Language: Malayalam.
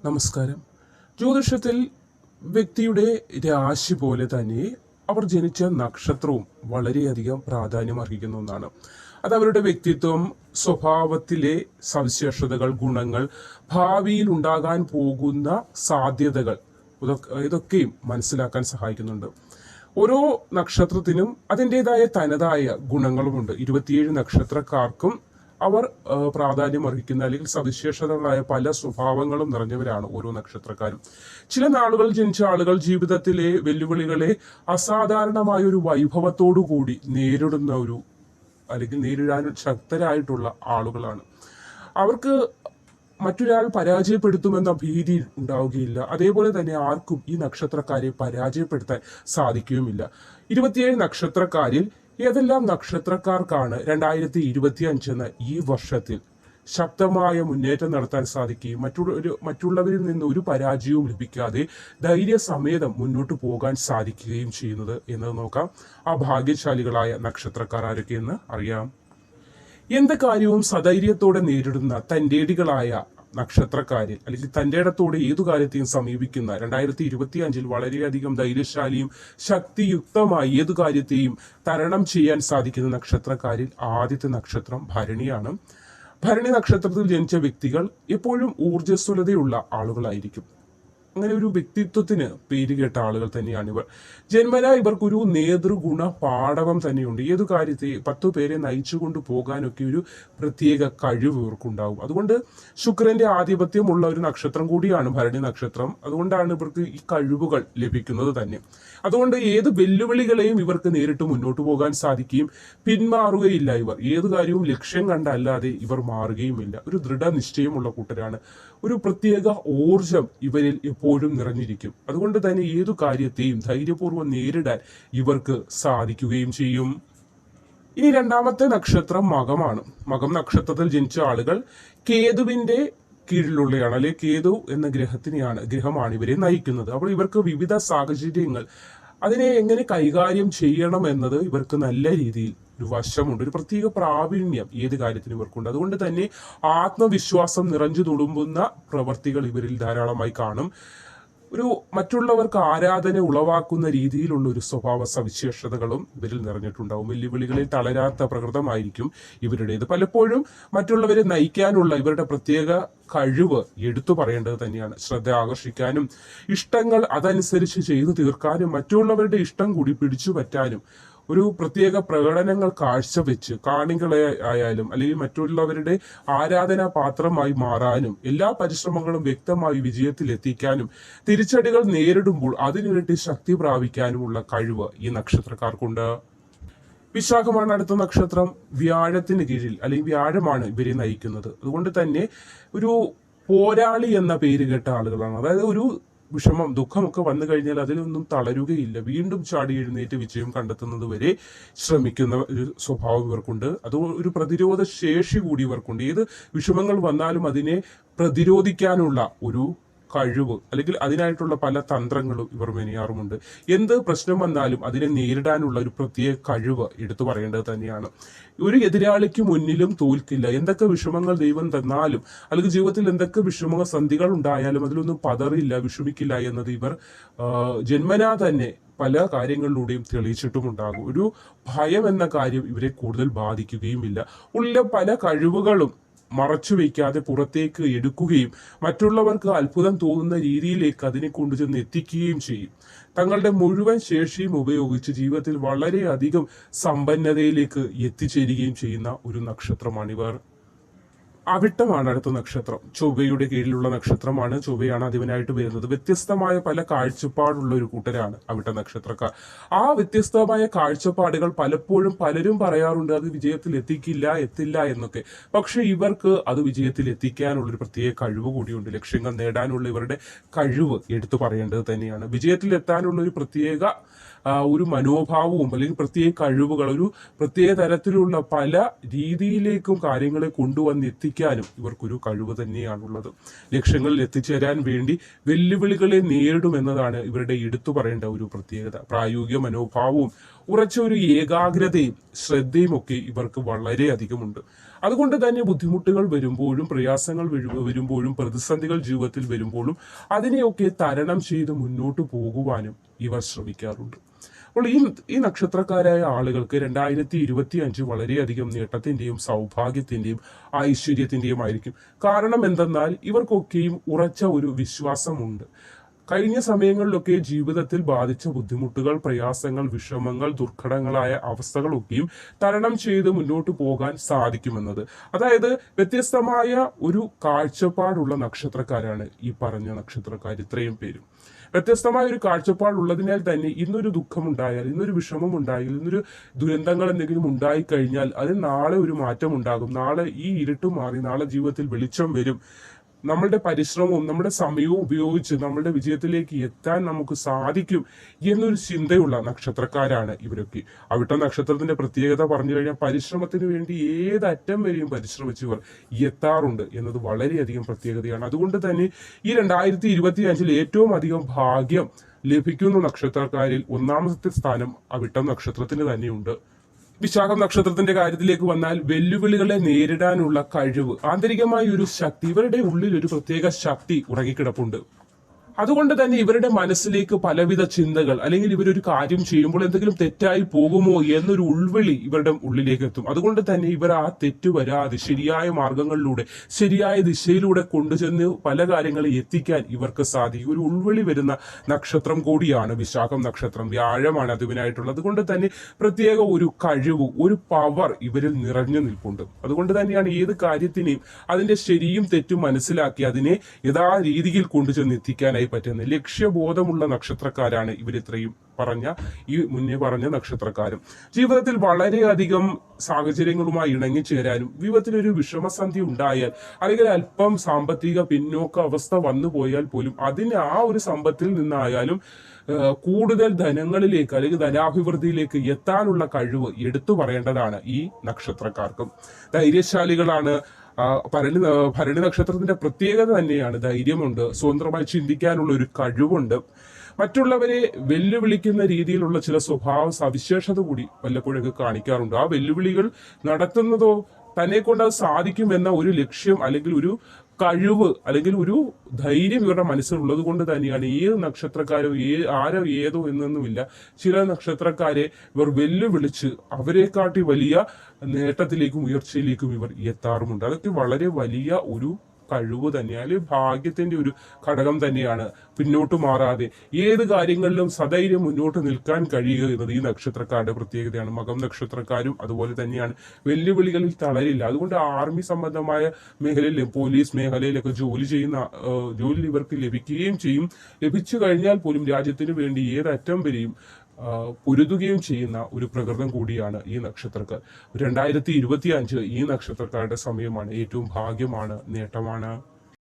നമസ്കാരം. ജ്യോതിഷത്തിൽ വ്യക്തിയുടെ രാശി പോലെ തന്നെ അവർ ജനിച്ച നക്ഷത്രവും വളരെയധികം പ്രാധാന്യം അർഹിക്കുന്ന ഒന്നാണ്. അത് അവരുടെ വ്യക്തിത്വം, സ്വഭാവത്തിലെ സവിശേഷതകൾ, ഗുണങ്ങൾ, ഭാവിയിൽ ഉണ്ടാകാൻ പോകുന്ന സാധ്യതകൾ ഇതൊക്കെയും മനസ്സിലാക്കാൻ സഹായിക്കുന്നുണ്ട്. ഓരോ നക്ഷത്രത്തിനും അതിൻ്റെതായ തനതായ ഗുണങ്ങളുമുണ്ട്. 27 നക്ഷത്രക്കാർക്കും അവർ പ്രാധാന്യം അർഹിക്കുന്ന അല്ലെങ്കിൽ സവിശേഷതകളായ പല സ്വഭാവങ്ങളും നിറഞ്ഞവരാണ് ഓരോ നക്ഷത്രക്കാരും. ചില നാളുകൾ ജനിച്ച ആളുകൾ ജീവിതത്തിലെ വെല്ലുവിളികളെ അസാധാരണമായ ഒരു വൈഭവത്തോടു കൂടി നേരിടുന്ന അല്ലെങ്കിൽ നേരിടാൻ ശക്തരായിട്ടുള്ള ആളുകളാണ്. അവർക്ക് മറ്റൊരാൾ പരാജയപ്പെടുത്തുമെന്ന ഭീതി ഉണ്ടാവുകയില്ല. അതേപോലെ തന്നെ ആർക്കും ഈ നക്ഷത്രക്കാരെ പരാജയപ്പെടുത്താൻ സാധിക്കുകയുമില്ല. 27 നക്ഷത്രക്കാരിൽ ഏതെല്ലാം നക്ഷത്രക്കാർക്കാണ് 2025 എന്ന ഈ വർഷത്തിൽ ശക്തമായ മുന്നേറ്റം നടത്താൻ സാധിക്കുകയും മറ്റുള്ളവരിൽ നിന്ന് ഒരു പരാജയവും ലഭിക്കാതെ ധൈര്യസമേതം മുന്നോട്ട് പോകാൻ സാധിക്കുകയും ചെയ്യുന്നത് എന്നത് നോക്കാം. ആ ഭാഗ്യശാലികളായ നക്ഷത്രക്കാർ ആരൊക്കെയെന്ന് അറിയാം. എന്ത് കാര്യവും സധൈര്യത്തോടെ നേരിടുന്ന തന്റേടികളായ നക്ഷത്രക്കാരിൽ അല്ലെങ്കിൽ തന്റെ ഇടത്തോടെ ഏതു കാര്യത്തെയും സമീപിക്കുന്ന 2025 വളരെയധികം ധൈര്യശാലിയും ശക്തിയുക്തമായി ഏതു കാര്യത്തെയും തരണം ചെയ്യാൻ സാധിക്കുന്ന നക്ഷത്രക്കാരിൽ ആദ്യത്തെ നക്ഷത്രം ഭരണിയാണ്. ഭരണി നക്ഷത്രത്തിൽ ജനിച്ച വ്യക്തികൾ എപ്പോഴും ഊർജ്ജസ്വലതയുള്ള ആളുകളായിരിക്കും. അങ്ങനെ ഒരു വ്യക്തിത്വത്തിന് പേരുകേട്ട ആളുകൾ തന്നെയാണ് ഇവർ. ജന്മന ഇവർക്കൊരു നേതൃഗുണ പാടവം തന്നെയുണ്ട്. ഏതു കാര്യത്തെ 10 പേരെ നയിച്ചുകൊണ്ട് പോകാനൊക്കെ ഒരു പ്രത്യേക കഴിവ് ഇവർക്കുണ്ടാവും. അതുകൊണ്ട് ശുക്രന്റെ ആധിപത്യമുള്ള ഒരു നക്ഷത്രം കൂടിയാണ് ഭരണി നക്ഷത്രം. അതുകൊണ്ടാണ് ഇവർക്ക് ഈ കഴിവുകൾ ലഭിക്കുന്നത് തന്നെ. അതുകൊണ്ട് ഏത് വെല്ലുവിളികളെയും ഇവർക്ക് നേരിട്ട് മുന്നോട്ട് പോകാൻ സാധിക്കുകയും പിന്മാറുകയില്ല. ഇവർ ഏതു കാര്യവും ലക്ഷ്യം കണ്ടല്ലാതെ ഇവർ മാറുകയുമില്ല. ഒരു ദൃഢനിശ്ചയമുള്ള കൂട്ടരാണ്. ഒരു പ്രത്യേക ഊർജം ഇവരിൽ എപ്പോഴും നിറഞ്ഞിരിക്കും. അതുകൊണ്ട് തന്നെ ഏതു കാര്യത്തെയും ധൈര്യപൂർവ്വം നേരിടാൻ ഇവർക്ക് സാധിക്കുകയും ചെയ്യും. ഇനി രണ്ടാമത്തെ നക്ഷത്രം മകമാണ്. മകം നക്ഷത്രത്തിൽ ജനിച്ച ആളുകൾ കേതുവിന്റെ കീഴിലുള്ളതാണ്, അല്ലെ കേതു എന്ന ഗ്രഹമാണ് ഇവരെ നയിക്കുന്നത്. അപ്പോൾ ഇവർക്ക് വിവിധ സാഹചര്യങ്ങൾ അതിനെ എങ്ങനെ കൈകാര്യം ചെയ്യണം എന്നത് ഇവർക്ക് നല്ല രീതിയിൽ ഒരു വശമുണ്ട്. ഒരു പ്രത്യേക പ്രാവീണ്യം ഏത് കാര്യത്തിനും ഇവർക്കുണ്ട്. അതുകൊണ്ട് തന്നെ ആത്മവിശ്വാസം നിറഞ്ഞു തുളുമ്പുന്ന പ്രവർത്തികൾ ഇവരിൽ ധാരാളമായി കാണും. ഒരു മറ്റുള്ളവർക്ക് ആരാധന ഉളവാക്കുന്ന രീതിയിലുള്ള ഒരു സ്വഭാവ സവിശേഷതകളും ഇവരിൽ നിറഞ്ഞിട്ടുണ്ടാവും. വെല്ലുവിളികളിൽ തളരാത്ത പ്രകൃതമായിരിക്കും ഇവരുടേത്. പലപ്പോഴും മറ്റുള്ളവരെ നയിക്കാനുള്ള ഇവരുടെ പ്രത്യേക കഴിവ് എടുത്തു പറയേണ്ടത് തന്നെയാണ്. ശ്രദ്ധ ആകർഷിക്കാനും ഇഷ്ടങ്ങൾ അതനുസരിച്ച് ചെയ്തു തീർക്കാനും മറ്റുള്ളവരുടെ ഇഷ്ടം കൂടി പിടിച്ചു പറ്റാനും ഒരു പ്രത്യേക പ്രകടനങ്ങൾ കാഴ്ചവെച്ച് കാണികളെ ആയാലും അല്ലെങ്കിൽ മറ്റുള്ളവരുടെ ആരാധനാ പാത്രമായി മാറാനും എല്ലാ പരിശ്രമങ്ങളും വ്യക്തമായി വിജയത്തിലെത്തിക്കാനും തിരിച്ചടികൾ നേരിടുമ്പോൾ അതിനിരട്ടി ശക്തി പ്രാപിക്കാനുമുള്ള കഴിവ് ഈ നക്ഷത്രക്കാർക്കുണ്ട്. വിശാഖമാണ് അടുത്ത നക്ഷത്രം. വ്യാഴത്തിന് കീഴിൽ അല്ലെങ്കിൽ വ്യാഴമാണ് ഇവരെ നയിക്കുന്നത്. അതുകൊണ്ട് തന്നെ ഒരു പോരാളി എന്ന പേര് കേട്ട ആളുകളാണ്. അതായത് ഒരു വിഷമം, ദുഃഖമൊക്കെ വന്നു കഴിഞ്ഞാൽ അതിലൊന്നും തളരുകയില്ല. വീണ്ടും ചാടി എഴുന്നേറ്റ് വിജയം കണ്ടെത്തുന്നത് വരെ ശ്രമിക്കുന്ന ഒരു സ്വഭാവം ഇവർക്കുണ്ട്. അത് ഒരു പ്രതിരോധ ശേഷി കൂടി ഇവർക്കുണ്ട്. ഏത് വിഷമങ്ങൾ വന്നാലും അതിനെ പ്രതിരോധിക്കാനുള്ള ഒരു കഴിവ് അല്ലെങ്കിൽ അതിനായിട്ടുള്ള പല തന്ത്രങ്ങളും ഇവർ മെനയാറുമുണ്ട്. എന്ത് പ്രശ്നം വന്നാലും അതിനെ നേരിടാനുള്ള ഒരു പ്രത്യേക കഴിവ് എടുത്തു പറയേണ്ടത് തന്നെയാണ്. ഒരു എതിരാളിക്ക് മുന്നിലും തോൽക്കില്ല. എന്തൊക്കെ വിഷമങ്ങൾ ദൈവം തന്നാലും അല്ലെങ്കിൽ ജീവിതത്തിൽ എന്തൊക്കെ വിഷമങ്ങൾ സന്ധികൾ ഉണ്ടായാലും അതിലൊന്നും പതറില്ല, വിഷമിക്കില്ല എന്നത് ഇവർ ജന്മനാ തന്നെ പല കാര്യങ്ങളിലൂടെയും തെളിയിച്ചിട്ടുമുണ്ടാകും. ഒരു ഭയം എന്ന കാര്യം ഇവരെ കൂടുതൽ ബാധിക്കുകയുമില്ല. ഉള്ളിലെ പല കഴിവുകളും മറച്ചു വയ്ക്കാതെ പുറത്തേക്ക് എടുക്കുകയും മറ്റുള്ളവർക്ക് അത്ഭുതം തോന്നുന്ന രീതിയിലേക്ക് അതിനെ കൊണ്ടുചെന്ന് എത്തിക്കുകയും ചെയ്യും. തങ്ങളുടെ മുഴുവൻ ശേഷിയും ഉപയോഗിച്ച് ജീവിതത്തിൽ വളരെയധികം സമ്പന്നതയിലേക്ക് എത്തിച്ചേരുകയും ചെയ്യുന്ന ഒരു നക്ഷത്രമാണിവർ. അവിട്ടമാണ് അടുത്ത നക്ഷത്രം. ചൊവ്വയുടെ കീഴിലുള്ള നക്ഷത്രമാണ്. ചൊവ്വയാണ് അധിപനായിട്ട് വരുന്നത്. വ്യത്യസ്തമായ പല കാഴ്ചപ്പാടുള്ള ഒരു കൂട്ടരാണ് അവിട്ട നക്ഷത്രക്കാർ. ആ വ്യത്യസ്തമായ കാഴ്ചപ്പാടുകൾ പലപ്പോഴും പലരും പറയാറുണ്ട് അത് വിജയത്തിൽ എത്തില്ല എന്നൊക്കെ. പക്ഷെ ഇവർക്ക് അത് വിജയത്തിൽ എത്തിക്കാനുള്ള ഒരു പ്രത്യേക കഴിവ് കൂടിയുണ്ട്. ലക്ഷ്യങ്ങൾ നേടാനുള്ള ഇവരുടെ കഴിവ് എടുത്തു പറയേണ്ടത് തന്നെയാണ്. വിജയത്തിൽ എത്താനുള്ള ഒരു പ്രത്യേക ഒരു മനോഭാവവും അല്ലെങ്കിൽ പ്രത്യേക കഴിവുകൾ, ഒരു പ്രത്യേക തരത്തിലുള്ള പല രീതിയിലേക്കും കാര്യങ്ങളെ കൊണ്ടുവന്ന് ചിന്തിക്കാനും ഇവർക്കൊരു കഴിവ് തന്നെയാണുള്ളത്. ലക്ഷ്യങ്ങളിൽ എത്തിച്ചേരാൻ വേണ്ടി വെല്ലുവിളികളെ നേരിടുമെന്നതാണ് ഇവരുടെ എടുത്തു പറയേണ്ട ഒരു പ്രത്യേകത. പ്രായോഗിക മനോഭാവവും ഉറച്ച ഒരു ഏകാഗ്രതയും ശ്രദ്ധയും ഒക്കെ ഇവർക്ക് വളരെയധികമുണ്ട്. അതുകൊണ്ട് തന്നെ ബുദ്ധിമുട്ടുകൾ വരുമ്പോഴും പ്രയാസങ്ങൾ വരുമ്പോഴും പ്രതിസന്ധികൾ ജീവിതത്തിൽ വരുമ്പോഴും അതിനെയൊക്കെ തരണം ചെയ്ത് മുന്നോട്ട് പോകുവാനും ഇവർ ശ്രമിക്കാറുണ്ട്. അപ്പോൾ ഈ നക്ഷത്രക്കാരായ ആളുകൾക്ക് 2025 വളരെയധികം നേട്ടത്തിന്റെയും സൗഭാഗ്യത്തിന്റെയും ഐശ്വര്യത്തിന്റെയും ആയിരിക്കും. കാരണം എന്തെന്നാൽ ഇവർക്കൊക്കെയും ഉറച്ച ഒരു വിശ്വാസമുണ്ട്. കഴിഞ്ഞ സമയങ്ങളിലൊക്കെ ജീവിതത്തിൽ ബാധിച്ച ബുദ്ധിമുട്ടുകൾ, പ്രയാസങ്ങൾ, വിഷമങ്ങൾ, ദുർഘടങ്ങളായ അവസ്ഥകളൊക്കെയും തരണം ചെയ്ത് മുന്നോട്ട് പോകാൻ സാധിക്കുമെന്നത്. അതായത് വ്യത്യസ്തമായ ഒരു കാഴ്ചപ്പാടുള്ള നക്ഷത്രക്കാരാണ് ഈ പറഞ്ഞ നക്ഷത്രക്കാർ. ഇത്രയും പേരും വ്യത്യസ്തമായ ഒരു കാഴ്ചപ്പാടുള്ളതിനാൽ തന്നെ ഇന്നൊരു ദുഃഖമുണ്ടായാൽ, ഇന്നൊരു വിഷമം ഉണ്ടായാൽ, ഇന്നൊരു ദുരന്തങ്ങൾ എന്തെങ്കിലും ഉണ്ടായിക്കഴിഞ്ഞാൽ അതിൽ നാളെ ഒരു മാറ്റം ഉണ്ടാകും. നാളെ ഈ ഇരുട്ട് മാറി നാളെ ജീവിതത്തിൽ വെളിച്ചം വരും. നമ്മളുടെ പരിശ്രമവും നമ്മുടെ സമയവും ഉപയോഗിച്ച് നമ്മളുടെ വിജയത്തിലേക്ക് എത്താൻ നമുക്ക് സാധിക്കും എന്നൊരു ചിന്തയുള്ള നക്ഷത്രക്കാരാണ് ഇവരൊക്കെ. അവിട്ട നക്ഷത്രത്തിന്റെ പ്രത്യേകത പറഞ്ഞു കഴിഞ്ഞാൽ പരിശ്രമത്തിന് വേണ്ടി ഏതറ്റം വരെയും പരിശ്രമിച്ചവർ എത്താറുണ്ട് എന്നത് വളരെയധികം പ്രത്യേകതയാണ്. അതുകൊണ്ട് തന്നെ ഈ 2025 ഏറ്റവും അധികം ഭാഗ്യം ലഭിക്കുന്ന നക്ഷത്രക്കാരിൽ ഒന്നാമത്തെ സ്ഥാനം അവിട്ടം നക്ഷത്രത്തിന് തന്നെയുണ്ട്. വിശാഖം നക്ഷത്രത്തിന്റെ കാര്യത്തിലേക്ക് വന്നാൽ വെല്ലുവിളികളെ നേരിടാനുള്ള കഴിവ്, ആന്തരികമായ ഒരു ശക്തി, ഇവരുടെ ഉള്ളിൽ ഒരു പ്രത്യേക ശക്തി ഉറങ്ങിക്കിടപ്പുണ്ട്. അതുകൊണ്ട് തന്നെ ഇവരുടെ മനസ്സിലേക്ക് പലവിധ ചിന്തകൾ, അല്ലെങ്കിൽ ഇവരൊരു കാര്യം ചെയ്യുമ്പോൾ എന്തെങ്കിലും തെറ്റായി പോകുമോ എന്നൊരു ഉൾവിളി ഇവരുടെ ഉള്ളിലേക്ക് എത്തും. അതുകൊണ്ട് തന്നെ ഇവർ ആ തെറ്റ് വരാതെ ശരിയായ മാർഗങ്ങളിലൂടെ ശരിയായ ദിശയിലൂടെ കൊണ്ടുചെന്ന് പല കാര്യങ്ങളെ എത്തിക്കാൻ ഇവർക്ക് സാധിക്കും. ഒരു ഉൾവിളി വരുന്ന നക്ഷത്രം കൂടിയാണ് വിശാഖം നക്ഷത്രം. വ്യാഴമാണ് അധിപനായിട്ടുള്ളത്. അതുകൊണ്ട് തന്നെ പ്രത്യേക ഒരു കഴിവ്, ഒരു പവർ ഇവരിൽ നിറഞ്ഞു നിൽപ്പുണ്ട്. അതുകൊണ്ട് തന്നെയാണ് ഏത് കാര്യത്തിനെയും അതിന്റെ ശരിയും തെറ്റും മനസ്സിലാക്കി അതിനെ യഥാ രീതിയിൽ കൊണ്ടുചെന്ന് എത്തിക്കാനായി പറ്റുന്ന ലക്ഷ്യബോധമുള്ള നക്ഷത്രക്കാരാണ് ഇവരിത്രയും മുന്നേ പറഞ്ഞ നക്ഷത്രക്കാരും. ജീവിതത്തിൽ വളരെയധികം സാഹചര്യങ്ങളുമായി ഇണങ്ങിച്ചേരാനും ജീവിതത്തിൽ ഒരു വിഷമസന്ധി ഉണ്ടായാൽ അല്ലെങ്കിൽ അല്പം സാമ്പത്തിക പിന്നോക്ക അവസ്ഥ വന്നു പോയാൽ പോലും അതിന് ആ ഒരു സമ്പത്തിൽ നിന്നായാലും കൂടുതൽ ധനങ്ങളിലേക്ക് അല്ലെങ്കിൽ ധനാഭിവൃദ്ധിയിലേക്ക് എത്താനുള്ള കഴിവ് എടുത്തു പറയേണ്ടതാണ് ഈ നക്ഷത്രക്കാർക്കും. ധൈര്യശാലികളാണ്. ഭരണി നക്ഷത്രത്തിന്റെ പ്രത്യേകത തന്നെയാണ് ധൈര്യമുണ്ട്, സ്വതന്ത്രമായി ചിന്തിക്കാനുള്ള ഒരു കഴിവുണ്ട്. മറ്റുള്ളവരെ വെല്ലുവിളിക്കുന്ന രീതിയിലുള്ള ചില സ്വഭാവ സവിശേഷത കൂടി വല്ലപ്പോഴൊക്കെ കാണിക്കാറുണ്ട്. ആ വെല്ലുവിളികൾ നടത്തുന്നതോ തന്നെ കൊണ്ട് അത് സാധിക്കുമെന്ന ഒരു ലക്ഷ്യം അല്ലെങ്കിൽ ഒരു കഴിവ് അല്ലെങ്കിൽ ഒരു ധൈര്യം ഇവരുടെ മനസ്സിലുള്ളത് കൊണ്ട് തന്നെയാണ് ഏത് നക്ഷത്രക്കാരോ ആരോ ഏതോ എന്നൊന്നുമില്ല, ചില നക്ഷത്രക്കാരെ ഇവർ വെല്ലുവിളിച്ച് അവരെക്കാട്ടി വലിയ നേട്ടത്തിലേക്കും ഉയർച്ചയിലേക്കും ഇവർ എത്താറുമുണ്ട്. അതൊക്കെ വളരെ വലിയ ഒരു കഴിവ് തന്നെയാണ്, ഭാഗ്യത്തിന്റെ ഒരു ഘടകം തന്നെയാണ്. പിന്നോട്ട് മാറാതെ ഏത് കാര്യങ്ങളിലും സധൈര്യം മുന്നോട്ട് നിൽക്കാൻ കഴിയുക എന്നത് ഈ നക്ഷത്രക്കാരുടെ പ്രത്യേകതയാണ്. മകം നക്ഷത്രക്കാരും അതുപോലെ തന്നെയാണ്. വെല്ലുവിളികളിൽ തളരില്ല. അതുകൊണ്ട് ആർമി സംബന്ധമായ മേഖലയിലും പോലീസ് മേഖലയിലൊക്കെ ജോലി ഇവർക്ക് ലഭിക്കുകയും ചെയ്യും. ലഭിച്ചു കഴിഞ്ഞാൽ പോലും രാജ്യത്തിന് വേണ്ടി ഏതറ്റം വരെയും പൊരുതുകയും ചെയ്യുന്ന ഒരു പ്രകൃതം കൂടിയാണ് ഈ നക്ഷത്രക്കാർ. 2025 ഈ നക്ഷത്രക്കാരുടെ സമയമാണ്. ഏറ്റവും ഭാഗ്യമാണ്, നേട്ടമാണ്.